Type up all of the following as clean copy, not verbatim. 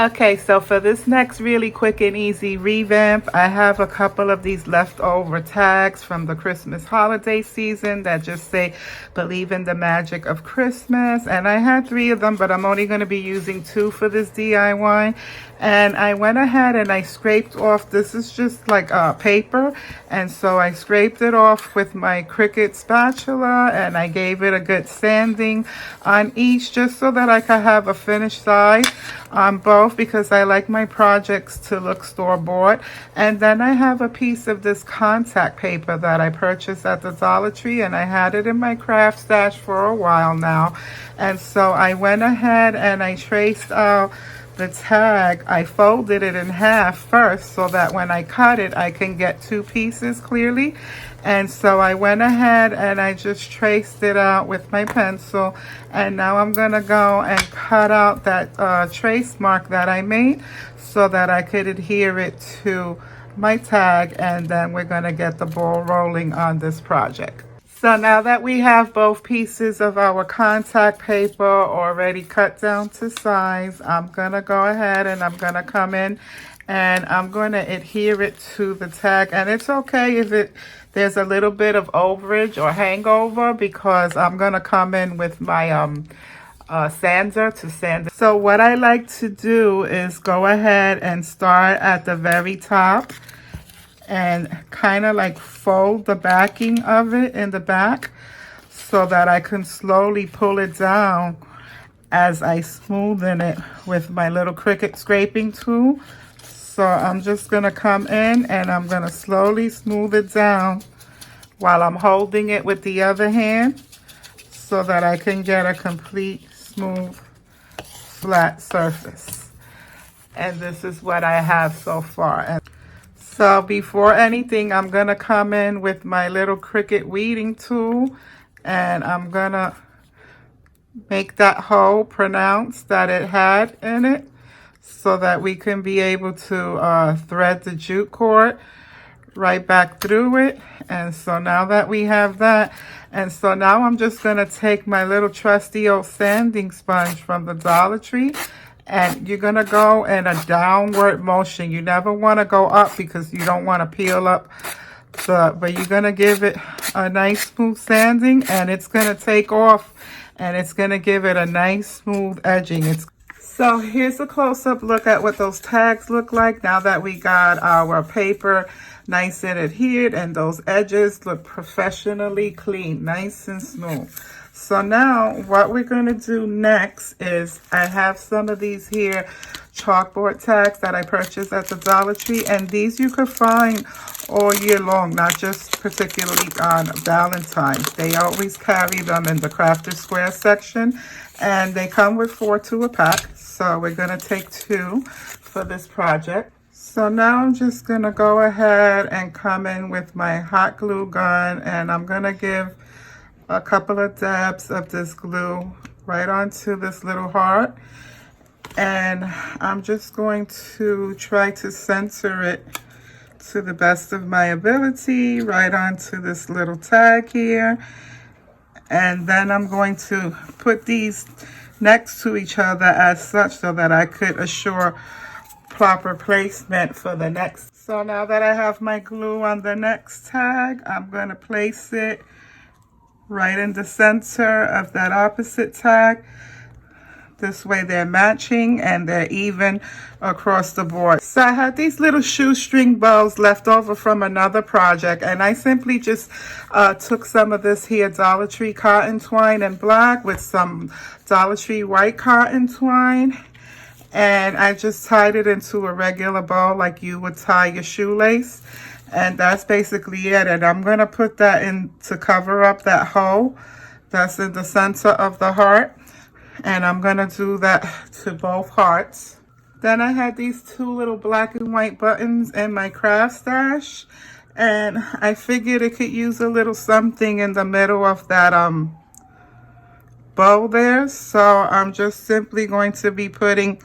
Okay, so for this next really quick and easy revamp, I have a couple of these leftover tags from the Christmas holiday season that just say, believe in the magic of Christmas. And I had 3 of them, but I'm only going to be using 2 for this DIY. And I went ahead and I scraped off, this is just like paper. And so I scraped it off with my Cricut spatula and I gave it a good sanding on each just so that I could have a finished side on both, because I like my projects to look store-bought. And then I have a piece of this contact paper that I purchased at the Dollar Tree, and I had it in my craft stash for a while now. And so I went ahead and I traced out the tag. I folded it in half first so that when I cut it I can get 2 pieces clearly. And so I went ahead and I just traced it out with my pencil, and now I'm gonna go and cut out that trace mark that I made so that I could adhere it to my tag, and then we're gonna get the ball rolling on this project. So now that we have both pieces of our contact paper already cut down to size, I'm gonna go ahead and I'm gonna come in and I'm going to adhere it to the tag. And it's okay if there's a little bit of overage or hangover, because I'm going to come in with my sander to sand it. So what I like to do is go ahead and start at the very top and kind of like fold the backing of it in the back so that I can slowly pull it down as I smoothen it with my little Cricut scraping tool. So I'm just going to come in and I'm going to slowly smooth it down while I'm holding it with the other hand so that I can get a complete smooth flat surface. And this is what I have so far. And so before anything, I'm going to come in with my little Cricut weeding tool and I'm going to make that hole pronounced that it had in it, so that we can be able to thread the jute cord right back through it. And so now that we have that, and so now I'm just going to take my little trusty old sanding sponge from the Dollar Tree, and you're going to go in a downward motion. You never want to go up because you don't want to peel up but you're going to give it a nice smooth sanding, and it's going to take off and it's going to give it a nice smooth edging. So here's a close-up look at what those tags look like now that we got our paper nice and adhered, and those edges look professionally clean, nice and smooth. So now what we're going to do next is, I have some of these here chalkboard tags that I purchased at the Dollar Tree, and these you could find all year long, not just particularly on Valentine's. They always carry them in the Crafter Square section, and they come with 4 to a pack. So we're going to take 2 for this project. So now I'm just going to go ahead and come in with my hot glue gun, and I'm going to give a couple of dabs of this glue right onto this little heart. And I'm just going to try to center it to the best of my ability right onto this little tag here. And then I'm going to put these next to each other as such so that I could assure proper placement for the next. So now that I have my glue on the next tag, I'm going to place it right in the center of that opposite tag. This way they're matching and they're even across the board. So I had these little shoestring bows left over from another project, and I simply just took some of this here Dollar Tree cotton twine in black with some Dollar Tree white cotton twine, and I just tied it into a regular bow like you would tie your shoelace. And that's basically it. And I'm going to put that in to cover up that hole that's in the center of the heart. And I'm going to do that to both hearts. Then I had these 2 little black and white buttons in my craft stash. And I figured it could use a little something in the middle of that bow there. So I'm just simply going to be putting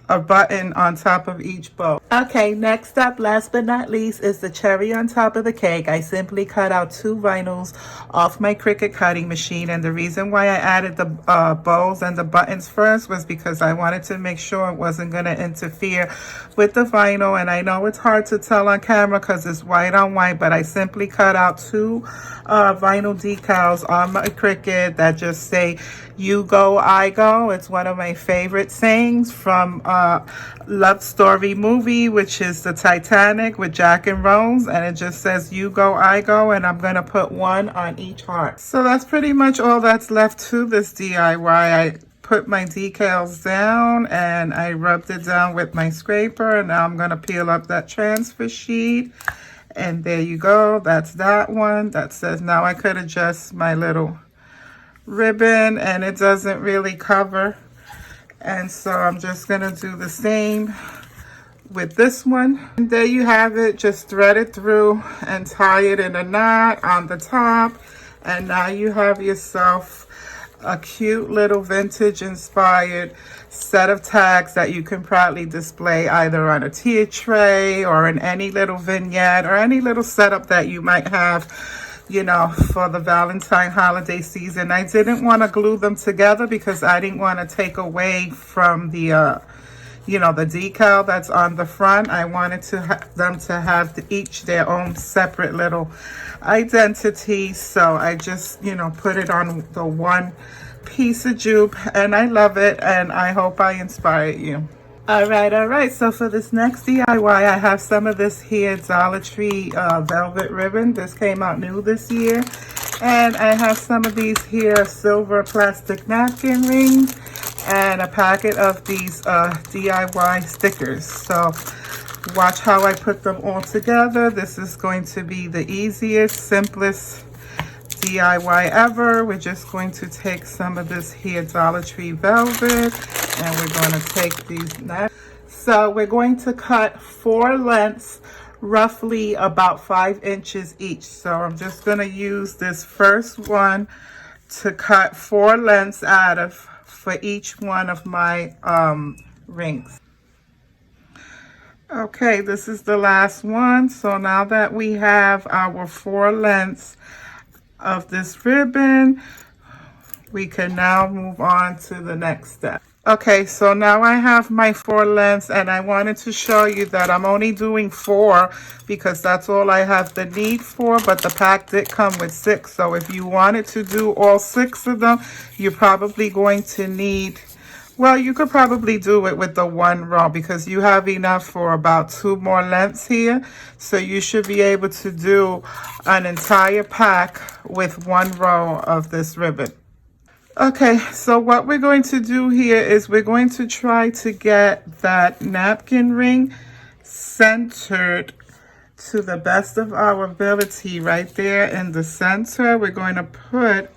a button on top of each bow. Okay, next up, last but not least, is the cherry on top of the cake. I simply cut out 2 vinyls off my Cricut cutting machine, and the reason why I added the bows and the buttons first was because I wanted to make sure it wasn't going to interfere with the vinyl. And I know it's hard to tell on camera because it's white on white, but I simply cut out 2 vinyl decals on my Cricut that just say, "You go, I go." It's one of my favorite sayings from Love Story movie, which is the Titanic with Jack and Rose, and it just says, "You go, I go," and I'm gonna put 1 on each heart. So that's pretty much all that's left to this DIY. I put my decals down and I rubbed it down with my scraper, and now I'm gonna peel up that transfer sheet, and there you go. That's that one that says, now I could adjust my little ribbon, and it doesn't really cover. And so I'm just going to do the same with this one. And there you have it. Just thread it through and tie it in a knot on the top. And now you have yourself a cute little vintage inspired set of tags that you can proudly display either on a tea tray or in any little vignette or any little setup that you might have, you know, for the Valentine holiday season. I didn't want to glue them together because I didn't want to take away from the, you know, the decal that's on the front. I wanted them to have each their own separate little identity. So I just, you know, put it on the one piece of jute, and I love it, and I hope I inspired you. All right. So for this next DIY, I have some of this here Dollar Tree velvet ribbon. This came out new this year. And I have some of these here silver plastic napkin rings and a packet of these DIY stickers. So watch how I put them all together. This is going to be the easiest, simplest DIY ever. We're just going to take some of this here Dollar Tree velvet, and we're going to take these next. So we're going to cut 4 lengths, roughly about 5 inches each. So I'm just going to use this first one to cut 4 lengths out of for each one of my rings. Okay, this is the last one. So now that we have our 4 lengths of this ribbon, we can now move on to the next step. Okay, so now I have my 4 lengths, and I wanted to show you that I'm only doing 4 because that's all I have the need for, but the pack did come with 6. So if you wanted to do all 6 of them, you're probably going to need, well, you could probably do it with the 1 row because you have enough for about 2 more lengths here. So you should be able to do an entire pack with 1 row of this ribbon. Okay, so what we're going to do here is we're going to try to get that napkin ring centered to the best of our ability right there in the center. We're going to put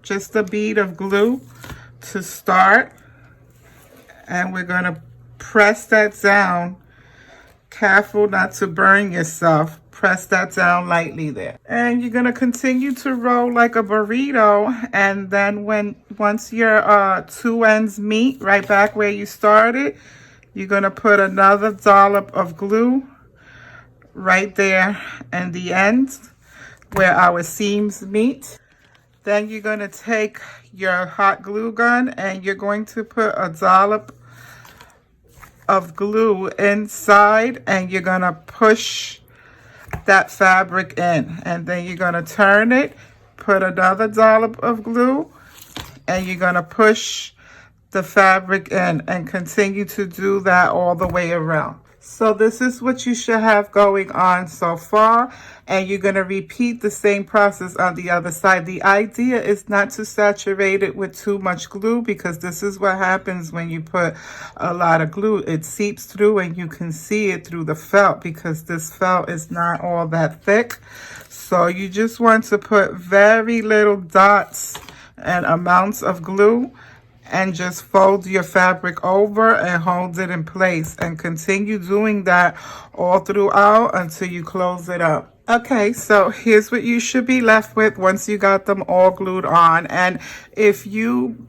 just a bead of glue to start, and we're going to press that down. Careful not to burn yourself. Press that down lightly there. And you're going to continue to roll like a burrito, and then once your 2 ends meet right back where you started, you're going to put another dollop of glue right there in the end where our seams meet. Then you're going to take your hot glue gun and you're going to put a dollop of glue inside, and you're going to push that fabric in, and then you're going to turn it, put another dollop of glue, and you're going to push the fabric in, and continue to do that all the way around. So this is what you should have going on so far, and you're going to repeat the same process on the other side. The idea is not to saturate it with too much glue, because this is what happens when you put a lot of glue. It seeps through and you can see it through the felt, because this felt is not all that thick. So you just want to put very little dots and amounts of glue, and just fold your fabric over and hold it in place, and continue doing that all throughout until you close it up. Okay, so here's what you should be left with once you got them all glued on. And if you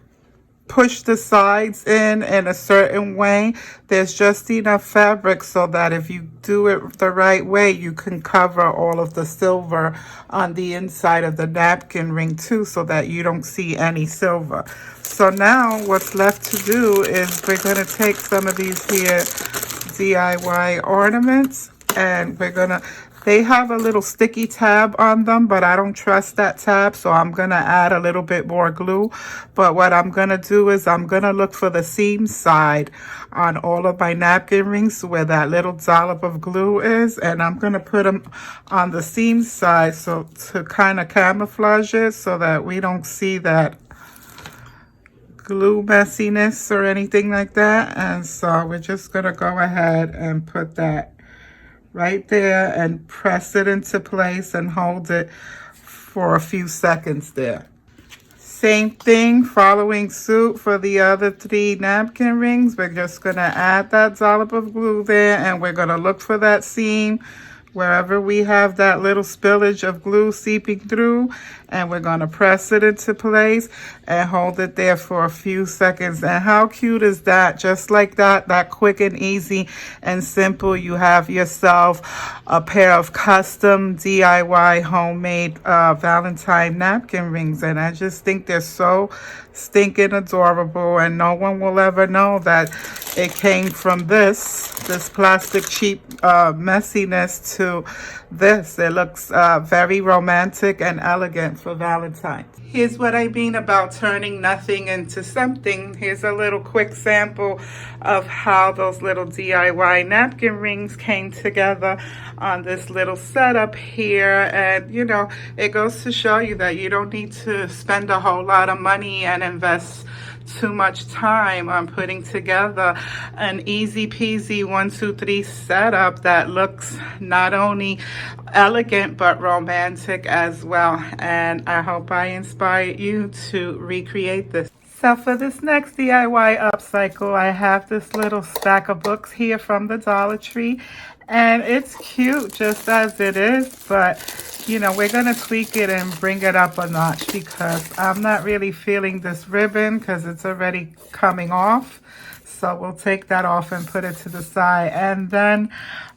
push the sides in a certain way. There's just enough fabric so that if you do it the right way, you can cover all of the silver on the inside of the napkin ring too, so that you don't see any silver. So now what's left to do is we're going to take some of these here DIY ornaments, and they have a little sticky tab on them, but I don't trust that tab, so I'm gonna add a little bit more glue. But what I'm gonna do is I'm gonna look for the seam side on all of my napkin rings where that little dollop of glue is, and I'm gonna put them on the seam side so to kind of camouflage it so that we don't see that glue messiness or anything like that. And so we're just gonna go ahead and put that right there and press it into place and hold it for a few seconds there. Same thing, following suit for the other 3 napkin rings. We're just gonna add that dollop of glue there, and we're gonna look for that seam wherever we have that little spillage of glue seeping through, and we're going to press it into place and hold it there for a few seconds. And how cute is that? Just like that quick and easy and simple, you have yourself a pair of custom DIY homemade Valentine napkin rings, and I just think they're so stinking adorable, and no one will ever know that it came from this plastic cheap messiness to this. It looks very romantic and elegant for Valentine's. Here's what I mean about turning nothing into something. Here's a little quick sample of how those little DIY napkin rings came together on this little setup here. And you know, it goes to show you that you don't need to spend a whole lot of money and invest too much time on putting together an easy peasy 1, 2, 3 setup that looks not only elegant but romantic as well. And I hope I inspired you to recreate this. So for this next DIY upcycle, I have this little stack of books here from the Dollar Tree, and it's cute just as it is, but you know, we're gonna tweak it and bring it up a notch because I'm not really feeling this ribbon because it's already coming off. So we'll take that off and put it to the side. And then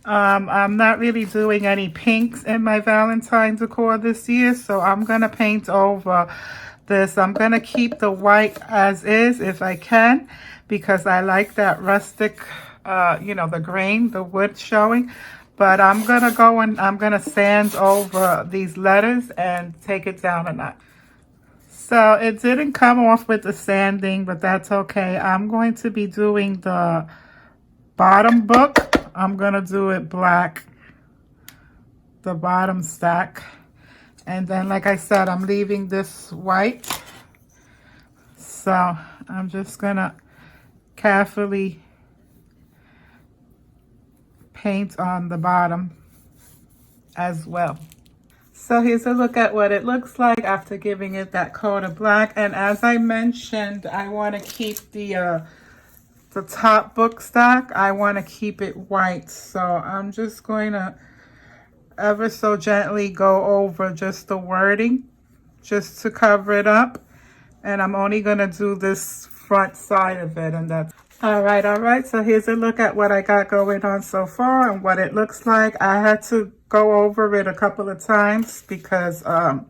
I'm not really doing any pinks in my Valentine decor this year, so I'm gonna paint over this. I'm gonna keep the white as is if I can, because I like that rustic, you know, the grain, the wood showing. But I'm gonna go and I'm gonna sand over these letters and take it down a notch. So it didn't come off with the sanding, but that's okay. I'm going to be doing the bottom book. I'm gonna do it black, the bottom stack. And then, like I said, I'm leaving this white. So I'm just gonna carefully paint on the bottom as well. So here's a look at what it looks like after giving it that coat of black. And as I mentioned, I want to keep the top book stack, I want to keep it white. So I'm just going to ever so gently go over just the wording just to cover it up. And I'm only going to do this front side of it, and that's all right. So here's a look at what I got going on so far and what it looks like. I had to go over it a couple of times because the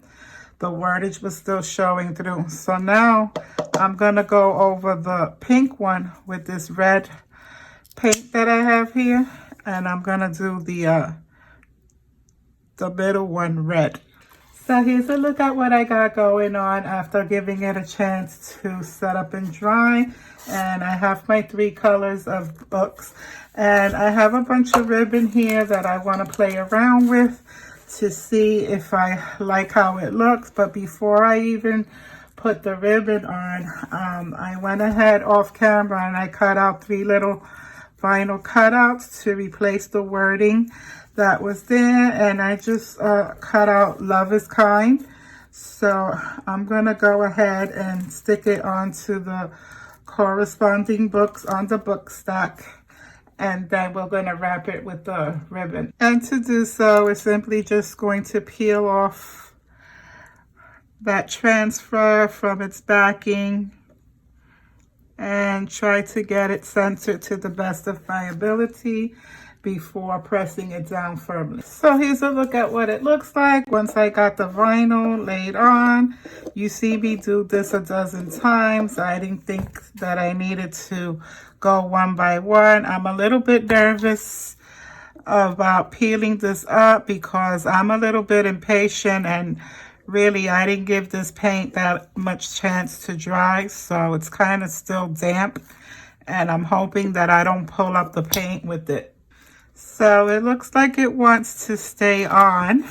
wordage was still showing through. So now I'm gonna go over the pink one with this red paint that I have here, and I'm gonna do the middle one red. So here's a look at what I got going on after giving it a chance to set up and dry. And I have my 3 colors of books, and I have a bunch of ribbon here that I want to play around with to see if I like how it looks. But before I even put the ribbon on, I went ahead off camera and I cut out 3 little vinyl cutouts to replace the wording that was there, and I just cut out "Love is Kind." So I'm gonna go ahead and stick it onto the corresponding books on the book stack, and then we're going to wrap it with the ribbon. And to do so, we're simply just going to peel off that transfer from its backing and try to get it centered to the best of my ability before pressing it down firmly. So here's a look at what it looks like once I got the vinyl laid on. You see me do this a dozen times. I didn't think that I needed to go one by one. I'm a little bit nervous about peeling this up because I'm a little bit impatient, and really I didn't give this paint that much chance to dry, so it's kind of still damp, and I'm hoping that I don't pull up the paint with it. So it looks like it wants to stay on,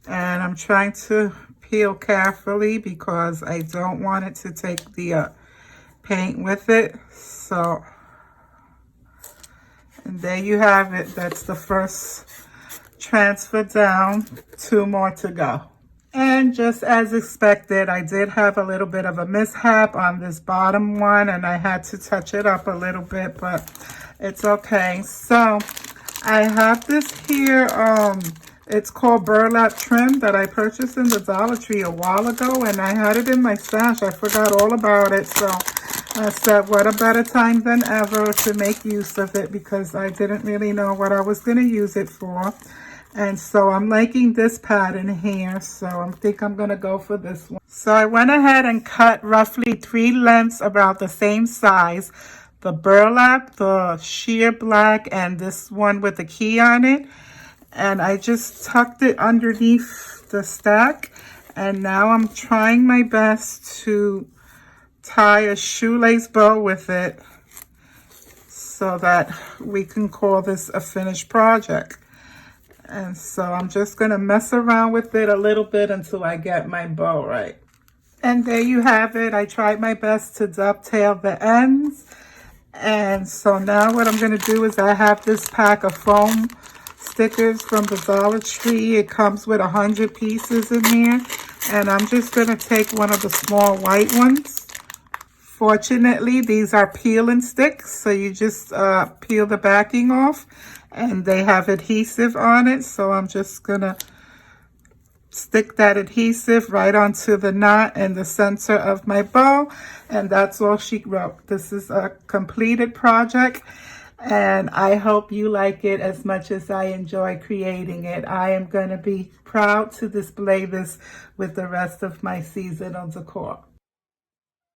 and I'm trying to peel carefully because I don't want it to take the paint with it. So, and there you have it. That's the first transfer down. 2 more to go. And just as expected, I did have a little bit of a mishap on this bottom one, and I had to touch it up a little bit, but it's okay. So I have this here, it's called burlap trim that I purchased in the Dollar Tree a while ago, and I had it in my stash. I forgot all about it, so I said, what a better time than ever to make use of it, because I didn't really know what I was going to use it for. And so I'm liking this pattern here, so I think I'm going to go for this one. So I went ahead and cut roughly 3 lengths about the same size. The burlap, the sheer black, and this one with the key on it. And I just tucked it underneath the stack. And now I'm trying my best to tie a shoelace bow with it so that we can call this a finished project. And so I'm just going to mess around with it a little bit until I get my bow right. And there you have it. I tried my best to dovetail the ends. And so now what I'm going to do is I have this pack of foam stickers from the Dollar Tree. It comes with 100 pieces in here. And I'm just going to take one of the small white ones. Fortunately, these are peel and sticks. So you just peel the backing off. And they have adhesive on it. So I'm just going to stick that adhesive right onto the knot in the center of my bow, and that's all she wrote. This is a completed project, and I hope you like it as much as I enjoy creating it. I am going to be proud to display this with the rest of my seasonal decor.